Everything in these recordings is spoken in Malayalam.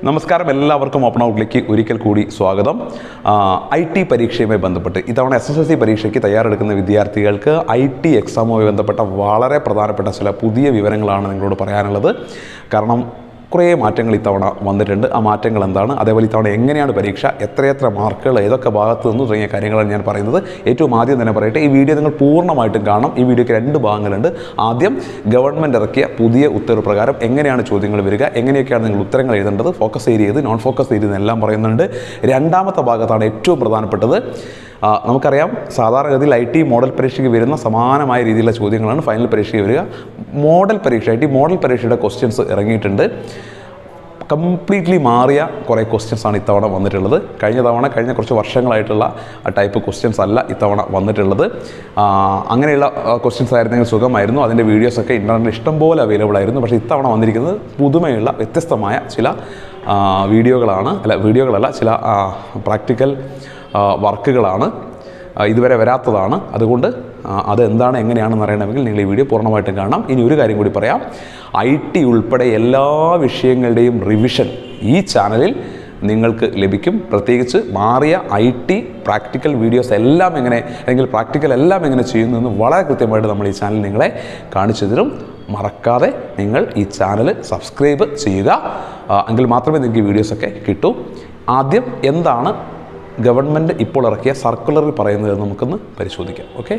നമസ്കാരം, എല്ലാവർക്കും ഓപ്പൺ ഔട്ടിലേക്ക് ഒരിക്കൽ കൂടി സ്വാഗതം. IT പരീക്ഷയുമായി ബന്ധപ്പെട്ട് ഇത്തവണ SSLC പരീക്ഷയ്ക്ക് തയ്യാറെടുക്കുന്ന വിദ്യാർത്ഥികൾക്ക് IT എക്സാമുമായി ബന്ധപ്പെട്ട വളരെ പ്രധാനപ്പെട്ട ചില പുതിയ വിവരങ്ങളാണ് നിങ്ങളോട് പറയാനുള്ളത്. കാരണം കുറേ മാറ്റങ്ങൾ ഇത്തവണ വന്നിട്ടുണ്ട്. ആ മാറ്റങ്ങൾ എന്താണ്, അതേപോലെ ഇത്തവണ എങ്ങനെയാണ് പരീക്ഷ, എത്രയെത്ര മാർക്കുകൾ, ഏതൊക്കെ ഭാഗത്ത് നിന്ന് തുടങ്ങിയ കാര്യങ്ങളാണ് ഞാൻ പറയുന്നത്. ഏറ്റവും ആദ്യം തന്നെ പറയട്ടെ, ഈ വീഡിയോ നിങ്ങൾ പൂർണ്ണമായിട്ടും കാണണം. ഈ വീഡിയോയ്ക്ക് രണ്ട് ഭാഗങ്ങളുണ്ട്. ആദ്യം ഗവൺമെൻറ് ഇറക്കിയ പുതിയ ഉത്തരവ് പ്രകാരം എങ്ങനെയാണ് ചോദ്യങ്ങൾ വരിക, എങ്ങനെയൊക്കെയാണ് നിങ്ങൾ ഉത്തരങ്ങൾ എഴുതേണ്ടത്, ഫോക്കസ് ഏരിയ ഏത്, നോൺ ഫോക്കസ് ഏരിയ എന്നെല്ലാം പറയുന്നുണ്ട്. രണ്ടാമത്തെ ഭാഗത്താണ് ഏറ്റവും പ്രധാനപ്പെട്ടത്. നമുക്കറിയാം, സാധാരണഗതിയിൽ IT മോഡൽ പരീക്ഷയ്ക്ക് വരുന്ന സമാനമായ രീതിയിലുള്ള ചോദ്യങ്ങളാണ് ഫൈനൽ പരീക്ഷയ്ക്ക് വരിക. മോഡൽ പരീക്ഷ, IT മോഡൽ പരീക്ഷയുടെ ക്വസ്റ്റ്യൻസ് ഇറങ്ങിയിട്ടുണ്ട്. കംപ്ലീറ്റ്ലി മാറിയ കുറേ ക്വസ്റ്റ്യൻസാണ് ഇത്തവണ വന്നിട്ടുള്ളത്. കഴിഞ്ഞ കുറച്ച് വർഷങ്ങളായിട്ടുള്ള ടൈപ്പ് ക്വസ്റ്റ്യൻസ് അല്ല ഇത്തവണ വന്നിട്ടുള്ളത്. അങ്ങനെയുള്ള ക്വസ്റ്റ്യൻസ് ആയിരുന്നെങ്കിൽ സുഖമായിരുന്നു. അതിൻ്റെ വീഡിയോസൊക്കെ ഇൻ്റർനെറ്റിൽ ഇഷ്ടംപോലെ അവൈലബിൾ ആയിരുന്നു. പക്ഷേ ഇത്തവണ വന്നിരിക്കുന്നത് പുതുമയുള്ള വ്യത്യസ്തമായ ചില വീഡിയോകളല്ല, ചില പ്രാക്ടിക്കൽ വർക്കുകളാണ്. ഇതുവരെ വരാത്തതാണ്. അതുകൊണ്ട് അതെന്താണ്, എങ്ങനെയാണെന്ന് അറിയണമെങ്കിൽ നിങ്ങൾ ഈ വീഡിയോ പൂർണ്ണമായിട്ടും കാണാം. ഇനി ഒരു കാര്യം കൂടി പറയാം, IT ഉൾപ്പെടെ എല്ലാ വിഷയങ്ങളുടെയും റിവിഷൻ ഈ ചാനലിൽ നിങ്ങൾക്ക് ലഭിക്കും. പ്രത്യേകിച്ച് മാറിയ IT പ്രാക്ടിക്കൽ വീഡിയോസ് എല്ലാം പ്രാക്ടിക്കൽ എല്ലാം എങ്ങനെ ചെയ്യുന്നതെന്ന് വളരെ കൃത്യമായിട്ട് നമ്മൾ ഈ ചാനൽ നിങ്ങളെ കാണിച്ചു തരും. മറക്കാതെ നിങ്ങൾ ഈ ചാനൽ സബ്സ്ക്രൈബ് ചെയ്യുക. എങ്കിൽ മാത്രമേ നിങ്ങൾക്ക് ഈ വീഡിയോസൊക്കെ കിട്ടൂ. ആദ്യം എന്താണ് ഗവൺമെൻറ് ഇപ്പോൾ ഇറക്കിയ സർക്കുലറിൽ പറയുന്നത് നമുക്കൊന്ന് പരിശോധിക്കാം. ഓക്കെ,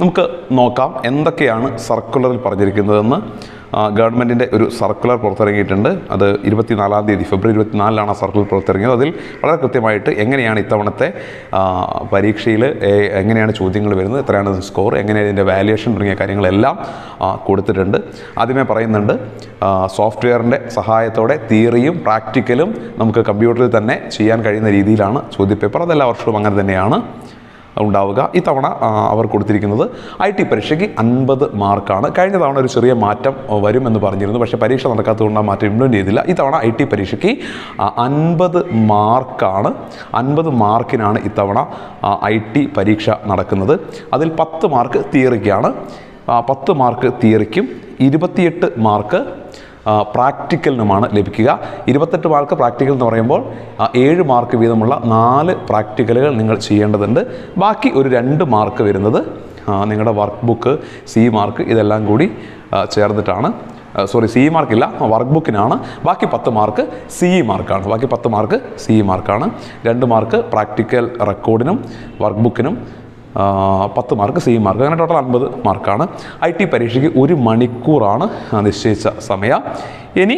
നമുക്ക് നോക്കാം എന്തൊക്കെയാണ് സർക്കുലറിൽ പറഞ്ഞിരിക്കുന്നതെന്ന്. ഗവൺമെൻറ്റിൻ്റെ ഒരു സർക്കുലർ പുറത്തിറങ്ങിയിട്ടുണ്ട്. അത് 24-ാം തീയതി ഫെബ്രുവരി 24-ലാണ് ആ സർക്കുലർ പുറത്തിറങ്ങിയത്. അതിൽ വളരെ കൃത്യമായിട്ട് എങ്ങനെയാണ് ഇത്തവണത്തെ പരീക്ഷയിൽ എങ്ങനെയാണ് ചോദ്യങ്ങൾ വരുന്നത്, എത്രയാണ് സ്കോർ, എങ്ങനെയാണ് ഇതിൻ്റെ വാല്യുവേഷൻ തുടങ്ങിയ കാര്യങ്ങളെല്ലാം കൊടുത്തിട്ടുണ്ട്. ആദ്യമേ പറയുന്നുണ്ട്, സോഫ്റ്റ്വെയറിൻ്റെ സഹായത്തോടെ തിയറിയും പ്രാക്ടിക്കലും നമുക്ക് കമ്പ്യൂട്ടറിൽ തന്നെ ചെയ്യാൻ കഴിയുന്ന രീതിയിലാണ് ചോദ്യപേപ്പർ. അതെല്ലാ വർഷവും അങ്ങനെ തന്നെയാണ് ഉണ്ടാവുക. ഇത്തവണ അവർ കൊടുത്തിരിക്കുന്നത് IT പരീക്ഷയ്ക്ക് 50 മാർക്കാണ്. കഴിഞ്ഞ തവണ ഒരു ചെറിയ മാറ്റം വരുമെന്ന് പറഞ്ഞിരുന്നു, പക്ഷേ പരീക്ഷ നടക്കാത്തതുകൊണ്ട് ആ മാറ്റം ഇംപ്ലിമെൻ്റ് ചെയ്തില്ല. ഇത്തവണ IT പരീക്ഷയ്ക്ക് 50 മാർക്കാണ്. 50 മാർക്കിനാണ് ഇത്തവണ IT പരീക്ഷ നടക്കുന്നത്. അതിൽ 10 മാർക്ക് തിയറിക്കാണ്. 10 മാർക്ക് തിയറിക്കും 28 മാർക്ക് പ്രാക്ടിക്കലിനുമാണ് ലഭിക്കുക. 28 മാർക്ക് പ്രാക്ടിക്കൽ എന്ന് പറയുമ്പോൾ 7 മാർക്ക് വീതമുള്ള 4 പ്രാക്ടിക്കലുകൾ നിങ്ങൾ ചെയ്യേണ്ടതുണ്ട്. ബാക്കി ഒരു 2 മാർക്ക് വരുന്നത് നിങ്ങളുടെ വർക്ക് ബുക്ക്, C മാർക്ക്, ഇതെല്ലാം കൂടി ചേർന്നിട്ടാണ്. C മാർക്കില്ല, വർക്ക് ബുക്കിനാണ്. ബാക്കി 10 മാർക്ക് CE മാർക്കാണ്. 2 മാർക്ക് പ്രാക്ടിക്കൽ റെക്കോർഡിനും വർക്ക് ബുക്കിനും, 10 മാർക്ക് CE മാർക്ക്. അങ്ങനെ ടോട്ടൽ 50 മാർക്കാണ്. IT പരീക്ഷയ്ക്ക് 1 മണിക്കൂറാണ് നിശ്ചയിച്ച സമയം. ഇനി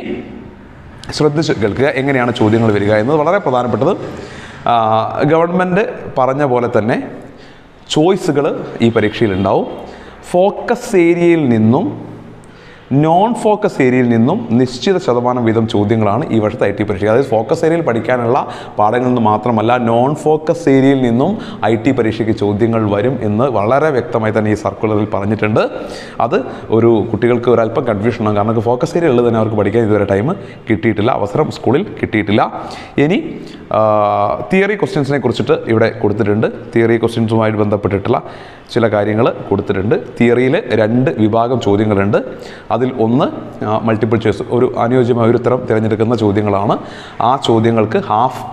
ശ്രദ്ധിച്ച് കേൾക്കുക എങ്ങനെയാണ് ചോദ്യങ്ങൾ വരിക എന്നത് വളരെ പ്രധാനപ്പെട്ടത്. ഗവൺമെൻറ് പറഞ്ഞ പോലെ തന്നെ ചോയ്സുകൾ ഈ പരീക്ഷയിൽ ഉണ്ടാവും. ഫോക്കസ് ഏരിയയിൽ നിന്നും നോൺ ഫോക്കസ് ഏരിയയിൽ നിന്നും നിശ്ചിത ശതമാനം വീതം ചോദ്യങ്ങളാണ് ഈ വർഷത്തെ IT പരീക്ഷ. അതായത് ഫോക്കസ് ഏരിയയിൽ പഠിക്കാനുള്ള പാഠങ്ങളിൽ നിന്ന് മാത്രമല്ല, നോൺ ഫോക്കസ് ഏരിയയിൽ നിന്നും IT പരീക്ഷയ്ക്ക് ചോദ്യങ്ങൾ വരും എന്ന് വളരെ വ്യക്തമായി തന്നെ ഈ സർക്കുലറിൽ പറഞ്ഞിട്ടുണ്ട്. അത് കുട്ടികൾക്ക് ഒരല്പം കൺഫ്യൂഷൻ ആണ്. കാരണം ഫോക്കസ് ഏരിയ ഉള്ളത് തന്നെ അവർക്ക് പഠിക്കാൻ ഇതുവരെ ടൈം കിട്ടിയിട്ടില്ല, അവസരം സ്കൂളിൽ കിട്ടിയിട്ടില്ല. ഇനി തിയറി ക്വസ്റ്റ്യൻസിനെ കുറിച്ചിട്ട് ഇവിടെ കൊടുത്തിട്ടുണ്ട്. തിയറി ക്വസ്റ്റ്യൻസുമായിട്ട് ബന്ധപ്പെട്ടിട്ടുള്ള ചില കാര്യങ്ങൾ കൊടുത്തിട്ടുണ്ട്. തിയറിയിൽ 2 വിഭാഗം ചോദ്യങ്ങളുണ്ട്. അതിൽ ഒന്ന് മൾട്ടിപ്പിൾ ചോയ്സ്, ഒരു അനുയോജ്യമായ ഒരു ഉത്തരം തിരഞ്ഞെടുക്കുന്ന ചോദ്യങ്ങളാണ്. ആ ചോദ്യങ്ങൾക്ക്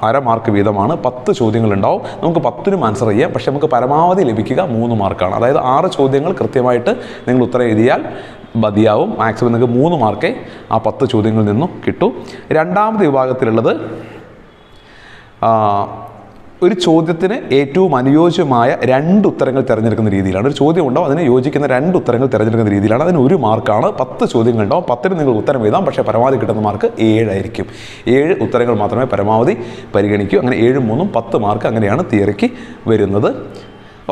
അര മാർക്ക് വീതമാണ്. 10 ചോദ്യങ്ങളുണ്ടാവും. നമുക്ക് 10നും ആൻസർ ചെയ്യാം, പക്ഷേ നമുക്ക് പരമാവധി ലഭിക്കുക 3 മാർക്കാണ്. അതായത് 6 ചോദ്യങ്ങൾ കൃത്യമായിട്ട് നിങ്ങൾ ഉത്തരം എഴുതിയാൽ മതിയാവും. മാക്സിമം നിങ്ങൾക്ക് 3 മാർക്കേ ആ 10 ചോദ്യങ്ങളിൽ നിന്നും കിട്ടൂ. രണ്ടാമത്തെ വിഭാഗത്തിലുള്ളത് ഒരു ചോദ്യത്തിന് ഏറ്റവും അനുയോജ്യമായ 2 ഉത്തരങ്ങൾ തിരഞ്ഞെടുക്കുന്ന രീതിയിലാണ്. ഒരു ചോദ്യം ഉണ്ടാവും, അതിന് യോജിക്കുന്ന 2 ഉത്തരങ്ങൾ തിരഞ്ഞെടുക്കുന്ന രീതിയിലാണ്. അതിന് 1 മാർക്കാണ്. 10 ചോദ്യങ്ങളുണ്ടാവും. 10ന് നിങ്ങൾ ഉത്തരം എഴുതാം, പക്ഷേ പരമാവധി കിട്ടുന്ന മാർക്ക് 7 ആയിരിക്കും. 7 ഉത്തരങ്ങൾ മാത്രമേ പരമാവധി പരിഗണിക്കൂ. അങ്ങനെ 7 3 10 മാർക്ക് അങ്ങനെയാണ് തിയറിക്ക് വരുന്നത്.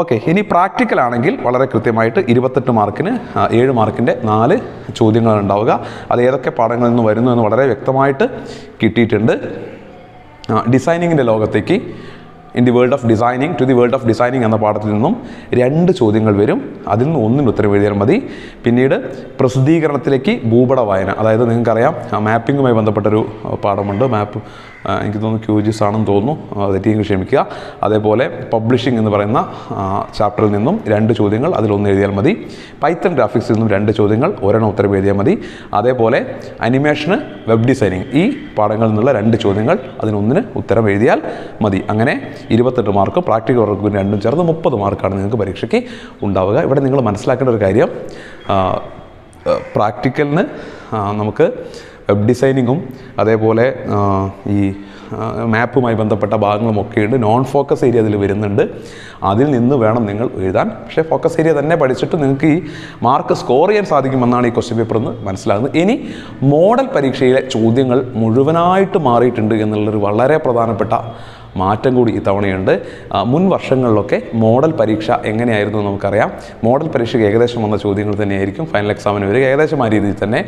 ഓക്കെ, ഇനി പ്രാക്ടിക്കൽ ആണെങ്കിൽ വളരെ കൃത്യമായിട്ട് 28 മാർക്കിന് 7 മാർക്കിൻ്റെ 4 ചോദ്യങ്ങളാണ് ഉണ്ടാവുക. അത് ഏതൊക്കെ പാഠങ്ങളിൽ നിന്ന് വരുന്നു എന്ന് വളരെ വ്യക്തമായിട്ട് കിട്ടിയിട്ടുണ്ട്. ഡിസൈനിങ്ങിൻ്റെ ലോകത്തേക്ക്, in the world of designing to the world of designing എന്ന പാഠത്തിൽ നിന്നും 2 ചോദ്യങ്ങൾ വരും. അതിൽ നിന്ന് 1 ഉത്തരം എഴുതിയാൽ മതി. പിന്നീട് പ്രസിദ്ധീകരണത്തിലേക്ക് ഭൂപട വായന, അതായത് നിങ്ങൾക്കറിയാം മാപ്പിങ്ങുമായി ബന്ധപ്പെട്ടൊരു പാഠമുണ്ട്. എനിക്ക് തോന്നുന്നു QGIS ആണെന്ന് തോന്നുന്നു, തെറ്റിയെങ്കിൽ ക്ഷമിക്കുക. അതേപോലെ പബ്ലിഷിംഗ് എന്ന് പറയുന്ന ചാപ്റ്ററിൽ നിന്നും 2 ചോദ്യങ്ങൾ, അതിലൊന്ന് എഴുതിയാൽ മതി. പൈത്തൺ ഗ്രാഫിക്സിൽ നിന്നും 2 ചോദ്യങ്ങൾ, ഒരെണ്ണം ഉത്തരം എഴുതിയാൽ മതി. അതേപോലെ അനിമേഷന്, വെബ് ഡിസൈനിങ് ഈ പാഠങ്ങളിൽ നിന്നുള്ള 2 ചോദ്യങ്ങൾ, അതിനൊന്നിന് ഉത്തരം എഴുതിയാൽ മതി. അങ്ങനെ 28 മാർക്ക്, പ്രാക്ടിക്കൽ വർക്കും 2 ചേർന്ന് 30 മാർക്കാണ് നിങ്ങൾക്ക് പരീക്ഷയ്ക്ക് ഉണ്ടാവുക. ഇവിടെ നിങ്ങൾ മനസ്സിലാക്കേണ്ട ഒരു കാര്യം, പ്രാക്ടിക്കലിന് നമുക്ക് വെബ് ഡിസൈനിങ്ങും അതേപോലെ ഈ മാപ്പുമായി ബന്ധപ്പെട്ട ഭാഗങ്ങളുമൊക്കെയുണ്ട്. നോൺ ഫോക്കസ് ഏരിയ അതിൽ വരുന്നുണ്ട്. അതിൽ നിന്ന് വേണം നിങ്ങൾ എഴുതാൻ. പക്ഷേ ഫോക്കസ് ഏരിയ തന്നെ പഠിച്ചിട്ട് നിങ്ങൾക്ക് ഈ മാർക്ക് സ്കോർ ചെയ്യാൻ സാധിക്കുമെന്നാണ് ഈ ക്വസ്റ്റ്യൻ പേപ്പറിൽ നിന്ന് മനസ്സിലാകുന്നത്. ഇനി മോഡൽ പരീക്ഷയിലെ ചോദ്യങ്ങൾ മുഴുവനായിട്ട് മാറിയിട്ടുണ്ട് എന്നുള്ളൊരു വളരെ പ്രധാനപ്പെട്ട മാറ്റം കൂടി ഇത്തവണയുണ്ട്. മുൻ വർഷങ്ങളിലൊക്കെ മോഡൽ പരീക്ഷ എങ്ങനെയായിരുന്നു നമുക്കറിയാം. മോഡൽ പരീക്ഷയ്ക്ക് ഏകദേശം വന്ന ചോദ്യങ്ങൾ തന്നെയായിരിക്കും ഫൈനൽ എക്സാമിന് വരിക. ഏകദേശം ആ രീതിയിൽ തന്നെ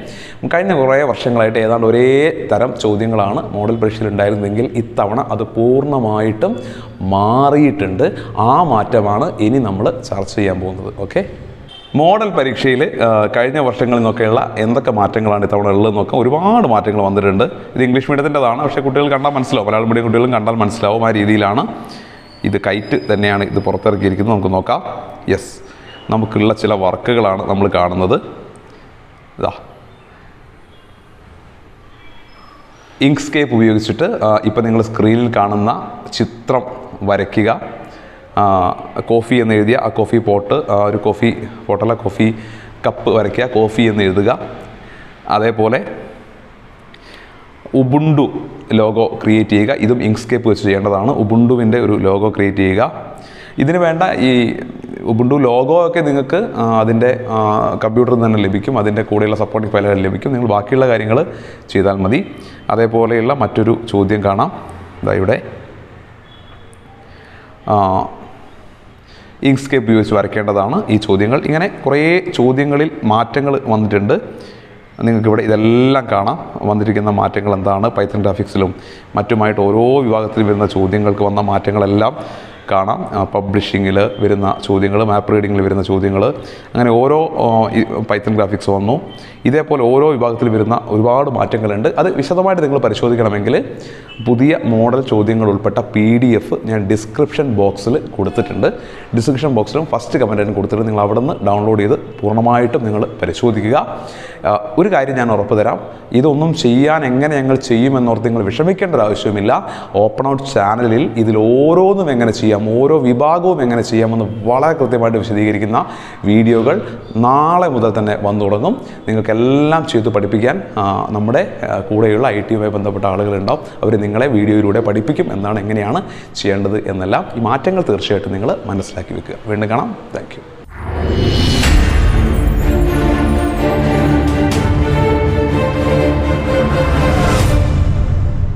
കഴിഞ്ഞ കുറേ വർഷങ്ങളായിട്ട് ഏതാണ്ട് ഒരേ തരം ചോദ്യങ്ങളാണ് മോഡൽ പരീക്ഷയിൽ ഉണ്ടായിരുന്നെങ്കിൽ ഇത്തവണ അത് പൂർണ്ണമായിട്ടും മാറിയിട്ടുണ്ട്. ആ മാറ്റമാണ് ഇനി നമ്മൾ ചർച്ച ചെയ്യാൻ പോകുന്നത്. ഓക്കെ, മോഡൽ പരീക്ഷയിൽ കഴിഞ്ഞ വർഷങ്ങളിൽ നിന്നൊക്കെയുള്ള എന്തൊക്കെ മാറ്റങ്ങളാണ് ഇത്തവണ ഉള്ളതെന്ന് നോക്കാം. ഒരുപാട് മാറ്റങ്ങൾ വന്നിട്ടുണ്ട്. ഇത് ഇംഗ്ലീഷ് മീഡിയത്തിൻ്റെതാണ്, പക്ഷേ കുട്ടികൾ കണ്ടാൽ മനസ്സിലാവും, മലയാളം മീഡിയം കുട്ടികളും കണ്ടാൽ മനസ്സിലാവും. ആ രീതിയിലാണ് ഇത്. കൈറ്റ് തന്നെയാണ് ഇത് പുറത്തിറക്കിയിരിക്കുന്നത്. നമുക്ക് നോക്കാം. യെസ്, നമുക്കുള്ള ചില വർക്കുകളാണ് നമ്മൾ കാണുന്നത്. ഇതാ, ഇങ്ക്സ്കേപ്പ് ഉപയോഗിച്ചിട്ട് ഇപ്പം നിങ്ങൾ സ്ക്രീനിൽ കാണുന്ന ചിത്രം വരയ്ക്കുക. കോഫി എന്ന് എഴുതിയ ആ കോഫി പോട്ട്, ഒരു കോഫി പോട്ടല്ല, കോഫി കപ്പ് വരയ്ക്കുക, കോഫി എന്ന് എഴുതുക. അതേപോലെ ഉബുണ്ടു ലോഗോ ക്രിയേറ്റ് ചെയ്യുക. ഇതും ഇങ്ക്സ്കേപ്പ് വെച്ച് ചെയ്യേണ്ടതാണ്. ഉബുണ്ടുവിൻ്റെ ഒരു ലോഗോ ക്രിയേറ്റ് ചെയ്യുക. ഇതിന് വേണ്ട ഈ ഉബുണ്ടു ലോഗോ ഒക്കെ നിങ്ങൾക്ക് അതിൻ്റെ കമ്പ്യൂട്ടറിൽ തന്നെ ലഭിക്കും. അതിൻ്റെ കൂടെയുള്ള സപ്പോർട്ടിംഗ് ഫയലുകൾ ലഭിക്കും. നിങ്ങൾ ബാക്കിയുള്ള കാര്യങ്ങൾ ചെയ്താൽ മതി. അതേപോലെയുള്ള മറ്റൊരു ചോദ്യം കാണാം. ഇതാ ഇവിടെ ഇങ്ക്സ്കേപ്പ് ഉപയോഗിച്ച് വരയ്ക്കേണ്ടതാണ് ഈ ചോദ്യങ്ങൾ. ഇങ്ങനെ കുറേ ചോദ്യങ്ങളിൽ മാറ്റങ്ങൾ വന്നിട്ടുണ്ട്. നിങ്ങൾക്കിവിടെ ഇതെല്ലാം കാണാം, വന്നിരിക്കുന്ന മാറ്റങ്ങൾ എന്താണ്. പൈത്തൺ ഗ്രാഫിക്സിലും മറ്റുമായിട്ട് ഓരോ വിഭാഗത്തിൽ വരുന്ന ചോദ്യങ്ങൾക്ക് വന്ന മാറ്റങ്ങളെല്ലാം കാണാം. പബ്ലിഷിങ്ങിൽ വരുന്ന ചോദ്യങ്ങൾ, മാപ്പ് റീഡിങ്ങിൽ വരുന്ന ചോദ്യങ്ങൾ, അങ്ങനെ ഓരോ പൈത്തൺ ഗ്രാഫിക്സ് വന്നു. ഇതേപോലെ ഓരോ വിഭാഗത്തിൽ വരുന്ന ഒരുപാട് മാറ്റങ്ങളുണ്ട്. അത് വിശദമായിട്ട് നിങ്ങൾ പരിശോധിക്കണമെങ്കിൽ പുതിയ മോഡൽ ചോദ്യങ്ങൾ ഉൾപ്പെട്ട PDF ഞാൻ ഡിസ്ക്രിപ്ഷൻ ബോക്സിൽ കൊടുത്തിട്ടുണ്ട്. ഡിസ്ക്രിപ്ഷൻ ബോക്സിലും ഫസ്റ്റ് കമൻറ്റിനും കൊടുത്തിട്ട് നിങ്ങൾ അവിടെ നിന്ന് ഡൗൺലോഡ് ചെയ്ത് പൂർണ്ണമായിട്ടും നിങ്ങൾ പരിശോധിക്കുക. ഒരു കാര്യം ഞാൻ ഉറപ്പ് തരാം, ഇതൊന്നും ചെയ്യാൻ എങ്ങനെ ഞങ്ങൾ ചെയ്യുമെന്നോർത്ത് നിങ്ങൾ വിഷമിക്കേണ്ട ഒരു ആവശ്യമില്ല. ഓപ്പൺ ഔട്ട് ചാനലിൽ ഇതിൽ ഓരോന്നും എങ്ങനെ ചെയ്യാം, ഓരോ വിഭാഗവും എങ്ങനെ ചെയ്യാമെന്ന് വളരെ കൃത്യമായിട്ട് വിശദീകരിക്കുന്ന വീഡിയോകൾ നാളെ മുതൽ തന്നെ വന്നു തുടങ്ങും. നിങ്ങൾക്കെല്ലാം ചെയ്ത് പഠിപ്പിക്കാൻ നമ്മുടെ കൂടെയുള്ള IT-യുമായി ബന്ധപ്പെട്ട ആളുകളുണ്ടാവും. അവർ നിങ്ങളെ വീഡിയോയിലൂടെ പഠിപ്പിക്കും എന്നാണ് എങ്ങനെയാണ് ചെയ്യേണ്ടത് എന്നെല്ലാം. ഈ മാറ്റങ്ങൾ തീർച്ചയായിട്ടും നിങ്ങൾ മനസ്സിലാക്കി വെക്കുക. വീണ്ടും കാണാം. Thank you.